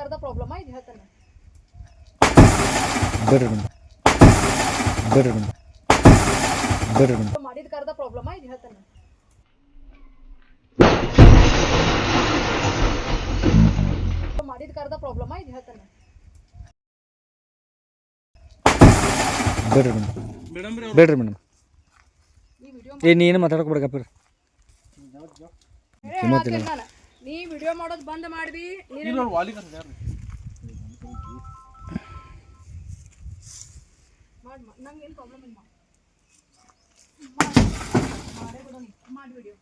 ಕರ್ದ problem ಇದು ಹೇಳ್ತಾನೆ ಮಾಡಿದ ಕರ್ದ ಪ್ರಾಬ್ಲಮ್ ಇದು ಹೇಳ್ತಾನೆ ಮಾಡಿದ ಕರ್ದ ಪ್ರಾಬ್ಲಮ್ ಇದು ಹೇಳ್ತಾನೆ ಬೇಡ್ರಿ ಮೇಡಮ್ ನೀನು ಮಾತಾಡಕ್ಕೆ ನೀ ವಿಡಿಯೋ ಮಾಡೋದು ಬಂದ್ ಮಾಡ್ದಿ ನಂಗೆ ಏನು ಪ್ರಾಬ್ಲಮ್ ಇಲ್ಲ ಮಾಡೇ ಬಿಡೋ ಮಾಡಿ ವಿಡಿಯೋ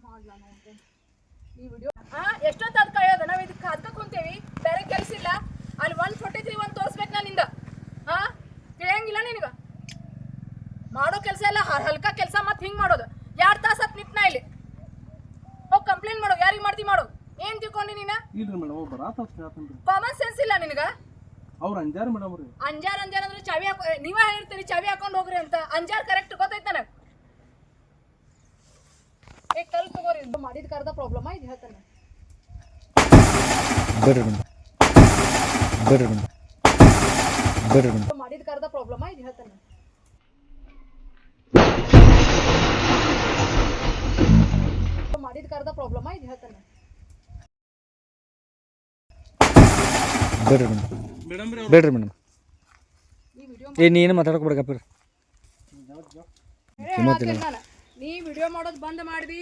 ಮಾಡ್ಲಾ ನೋಡ್ದೆ ಈ ವಿಡಿಯೋ ಎಷ್ಟೊತ್ತು ಅದು ಕಳೆಯೋದು ನಾವು ಇದಕ್ಕೆ ಅದಕ್ಕೆ ಕುಂತೇವಿ ಬೇರೆ ಕೆಲಸ ಇಲ್ಲ ಅಲ್ಲಿ 143 ಒಂದು ತೋರಿಸ್ಬೇಕು ನಾನಿಂದ ತಿಳಿಯಂಗಿಲ್ಲ ನಿನಗೆ ಮಾಡೋ ಕೆಲಸ ಎಲ್ಲ ಹಲ್ಕ ಕೆಲಸ ಮತ್ತೆ ಹಿಂಗೆ ಮಾಡೋದು 2 ತಾಸು ಹತ್ತು ನಿಂತನ ಇಲ್ಲಿ ಹೋಗಿ ಕಂಪ್ಲೇಂಟ್ ಮಾಡೋ ಯಾರಿಗೆ ಮಾಡ್ತಿ ಮಾಡೋ ಏನು ತಿಳ್ಕೊಂಡಿ ನೀನು ಕಾಮನ್ ಸೆನ್ಸ್ ಇಲ್ಲ ನಿನಗೆ ಅವ್ರು ಅಂಜಾರ ಮೇಡಮ್ ರೀ ಅಂಜಾರ್ ಅಂದ್ರೆ ಚಾವಿ ನೀವೇ ಹೇಳ್ತೀರಿ ಚಾವಿ ಹಾಕೊಂಡು ಹೋಗ್ರಿ ಅಂತ ಅಂಜಾರ್ ಕರೆಕ್ಟ್ ಗೊತ್ತೈತೆ ನನಗೆ ಕಲ್ ತಗೋರಿ ಮಾಡಿದ ಕರ್ದ ಪ್ರಾಬ್ಲಮ್ ಇದು ಹೇಳ್ತಾನೆ ಮಾಡಿದ ಕರ್ದ ಪ್ರಾಬ್ಲಮ್ ಇದು ಹೇಳ್ತಾನೆ ಮಾಡಿದ ಕರ್ದ ಪ್ರಾಬ್ಲಮ್ ಇದು ಹೇಳ್ತಾನೆ ಬೇಡ್ರಿ ಮೇಡಮ್ ನೀನು ಮಾತಾಡಕ್ಕೆ ನೀ ವಿಡಿಯೋ ಮಾಡೋದು ಬಂದ್ ಮಾಡ್ದಿ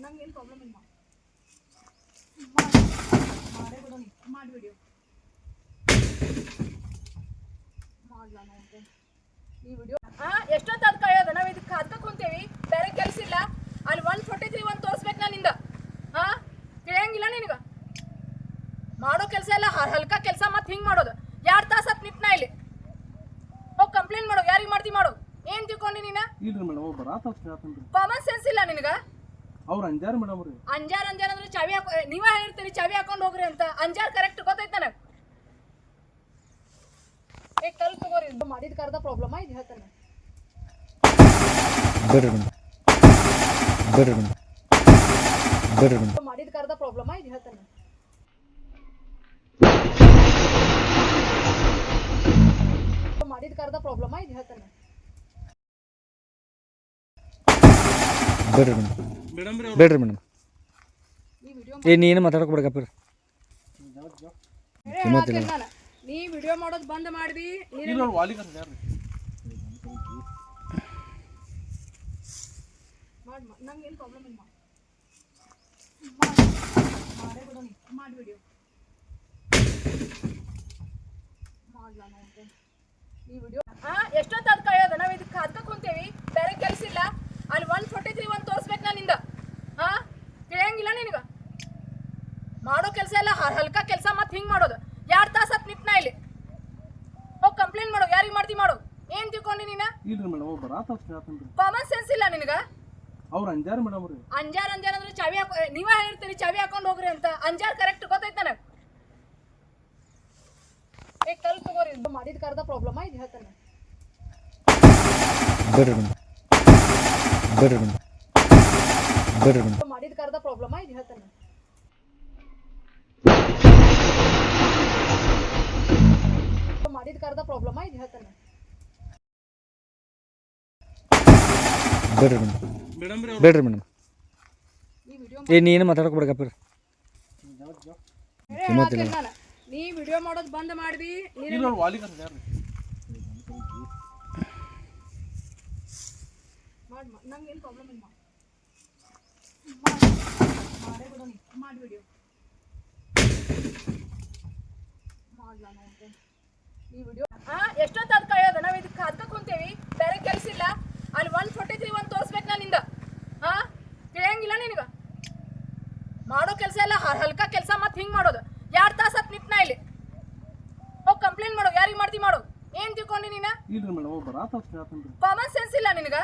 ನಂಗೆ ಏನು ಪ್ರಾಬ್ಲಮ್ ಇಲ್ಲ ಮಾಡೇ ಬಿಡೋ ಮಾಡಿ ವಿಡಿಯೋ ಮಾಡ್ಲಾ ನೋಡ್ದೆ ಈ ವಿಡಿಯೋ ಎಷ್ಟೊತ್ತು ಅದು ಕಳೆಯೋದು ನಾವು ಇದಕ್ಕೆ ಅದಕ್ಕೆ ಕುಂತೇವಿ ಬೇರೆ ಕೆಲಸ ಇಲ್ಲ ಅಲ್ಲಿ 143 ಒಂದು ತೋರಿಸ್ಬೇಕು ನಾನಿಂದ ತಿಳಿಯಂಗಿಲ್ಲ ನಿನಗೆ ಮಾಡೋ ಕೆಲಸ ಎಲ್ಲ ಹಲ್ಕ ಕೆಲಸ ಮತ್ತೆ ಹಿಂಗೆ ಮಾಡೋದು 2 ತಾಸು ಹತ್ತು ನಿಂತನ ಇಲ್ಲಿ ಹೋಗಿ ಕಂಪ್ಲೇಂಟ್ ಮಾಡೋ ಯಾರಿಗೆ ಮಾಡ್ತಿ ಮಾಡೋ ಏನು ತಿಳ್ಕೊಂಡಿ ನೀನು ಕಾಮನ್ ಸೆನ್ಸ್ ಇಲ್ಲ ನಿನಗೆ ಅವ್ರು ಅಂಜಾರ ಮೇಡಮ್ ರೀ ಅಂಜಾರ್ ಅಂದ್ರೆ ಚಾವಿ ನೀವೇ ಹೇಳ್ತೀರಿ ಚಾವಿ ಹಾಕೊಂಡು ಹೋಗ್ರಿ ಅಂತ ಅಂಜಾರ್ ಕರೆಕ್ಟ್ ಗೊತ್ತೈತೆ ನನಗೆ ಕಲ್ ತಗೋರಿ ಮಾಡಿದ ಕರ್ದ ಪ್ರಾಬ್ಲಮ್ ಇದು ಹೇಳ್ತಾನೆ ಮಾಡಿದ ಕರ್ದ ಪ್ರಾಬ್ಲಮ್ ಇದು ಹೇಳ್ತಾನೆ ಮಾಡಿದ ಕರ್ದ ಪ್ರಾಬ್ಲಮ್ ಇದು ಹೇಳ್ತಾನೆ ಬೇಡ್ರಿ ಮೇಡಮ್ ನೀನು ಮಾತಾಡಕ್ಕೆ ನೀ ವಿಡಿಯೋ ಮಾಡೋದು ಬಂದ್ ಮಾಡ್ದಿ ನಂಗೆ ಏನು ಪ್ರಾಬ್ಲಮ್ ಇಲ್ಲ ಮಾಡೇ ಬಿಡೋ ಮಾಡಿ ವಿಡಿಯೋ ಮಾಡ್ಲಾ ನೋಡ್ದೆ ಈ ವಿಡಿಯೋ ಎಷ್ಟೊತ್ತು ಅದು ಕಳೆಯೋದು ನಾವು ಇದಕ್ಕೆ ಅದಕ್ಕೆ ಕುಂತೇವಿ ಬೇರೆ ಕೆಲಸ ಇಲ್ಲ ಅಲ್ಲಿ 143 ಒಂದು ತೋರಿಸ್ಬೇಕು ನಾನಿಂದ ತಿಳಿಯಂಗಿಲ್ಲ ನಿನಗೆ ಮಾಡೋ ಕೆಲಸ ಎಲ್ಲ ಹಲ್ಕ ಕೆಲಸ ಮತ್ತೆ ಹಿಂಗೆ ಮಾಡೋದು 2 ತಾಸು ಹತ್ತು ನಿಂತನ ಇಲ್ಲಿ ಹೋಗಿ ಕಂಪ್ಲೇಂಟ್ ಮಾಡೋ ಯಾರಿಗೆ ಮಾಡ್ತಿ ಮಾಡೋ ಏನು ತಿಳ್ಕೊಂಡಿ ನೀನು ಕಾಮನ್ ಸೆನ್ಸ್ ಇಲ್ಲ ನಿನಗೆ ಅವ್ರು ಅಂಜಾರ ಮೇಡಮ್ ರೀ ಅಂಜಾರ್ ಅಂದ್ರೆ ಚಾವಿ ನೀವೇ ಹೇಳ್ತೀರಿ ಚಾವಿ ಹಾಕೊಂಡು ಹೋಗ್ರಿ ಅಂತ ಅಂಜಾರ್ ಕರೆಕ್ಟ್ ಗೊತ್ತೈತೆ ನನಗೆ ಕಲ್ ತಗೋರಿ ಮಾಡಿದ ಕರ್ದ ಪ್ರಾಬ್ಲಮ್ ಇದು ಹೇಳ್ತಾನೆ ಮಾಡಿದ ಕರ್ದ ಪ್ರಾಬ್ಲಮ್ ಇದು ಹೇಳ್ತಾನೆ ಮಾಡಿದ ಕರ್ದ ಪ್ರಾಬ್ಲಮ್ ಇದು ಹೇಳ್ತಾನೆ ಬೇಡ್ರಿ ಮೇಡಮ್ ನೀನು ಮಾತಾಡಕ್ಕೆ ನೀ ವಿಡಿಯೋ ಮಾಡೋದು ಬಂದ್ ಮಾಡ್ದಿ ನಂಗೆ ಏನು ಪ್ರಾಬ್ಲಮ್ ಇಲ್ಲ ಮಾಡೇ ಬಿಡೋ ಮಾಡಿ ವಿಡಿಯೋ ಮಾಡ್ಲಾ ನೋಡ್ದೆ ಈ ವಿಡಿಯೋ ಎಷ್ಟೊತ್ತು ಅದು ಕಳೆಯೋದು ನಾವು ಇದಕ್ಕೆ ಅದಕ್ಕೆ ಕುಂತೇವಿ ಬೇರೆ ಕೆಲಸ ಇಲ್ಲ ಅಲ್ಲಿ 143 ಒಂದು ತೋರಿಸ್ಬೇಕು ನಾನಿಂದ ತಿಳಿಯಂಗಿಲ್ಲ ನಿನಗೆ ಮಾಡೋ ಕೆಲಸ ಎಲ್ಲ ಹಲ್ಕ ಕೆಲಸ ಮತ್ತೆ ಹಿಂಗೆ ಮಾಡೋದು 2 ತಾಸು ಹತ್ತು ನಿಂತನ ಇಲ್ಲಿ ಹೋಗಿ ಕಂಪ್ಲೇಂಟ್ ಮಾಡೋ ಯಾರಿಗೆ ಮಾಡ್ತಿ ಮಾಡೋ ಏನು ತಿಳ್ಕೊಂಡಿ ನೀನು ಕಾಮನ್ ಸೆನ್ಸ್ ಇಲ್ಲ ನಿನಗೆ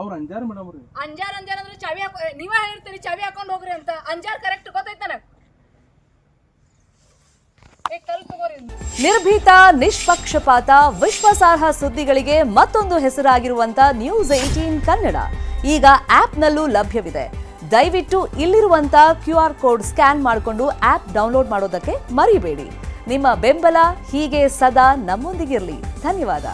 ಅವ್ರು ಅಂಜಾರ ಮೇಡಮ್ ರೀ ಅಂಜಾರ್ ಅಂದ್ರೆ ಚಾವಿ ನೀವೇ ಹೇಳ್ತೀರಿ ಚಾವಿ ಹಾಕೊಂಡು ಹೋಗ್ರಿ ಅಂತ ಅಂಜಾರ್ ಕರೆಕ್ಟ್ ಗೊತ್ತೈತೆ ನನಗೆ ಕಲ್ ತಗೋರಿ. ನಿರ್ಭೀತ, ನಿಷ್ಪಕ್ಷಪಾತ, ವಿಶ್ವಾಸಾರ್ಹ ಸುದ್ದಿಗಳಿಗೆ ಮತ್ತೊಂದು ಹೆಸರಾಗಿರುವಂತ News18 ಕನ್ನಡ ಈಗ ಆಪ್ನಲ್ಲೂ ಲಭ್ಯವಿದೆ. ದಯವಿಟ್ಟು ಇಲ್ಲಿರುವಂತ QR ಕೋಡ್ ಸ್ಕ್ಯಾನ್ ಮಾಡಿಕೊಂಡು ಆಪ್ ಡೌನ್ಲೋಡ್ ಮಾಡೋದಕ್ಕೆ ಮರಿಬೇಡಿ. ನಿಮ್ಮ ಬೆಂಬಲ ಹೀಗೆ ಸದಾ ನಮ್ಮೊಂದಿಗಿರಲಿ. ಧನ್ಯವಾದ.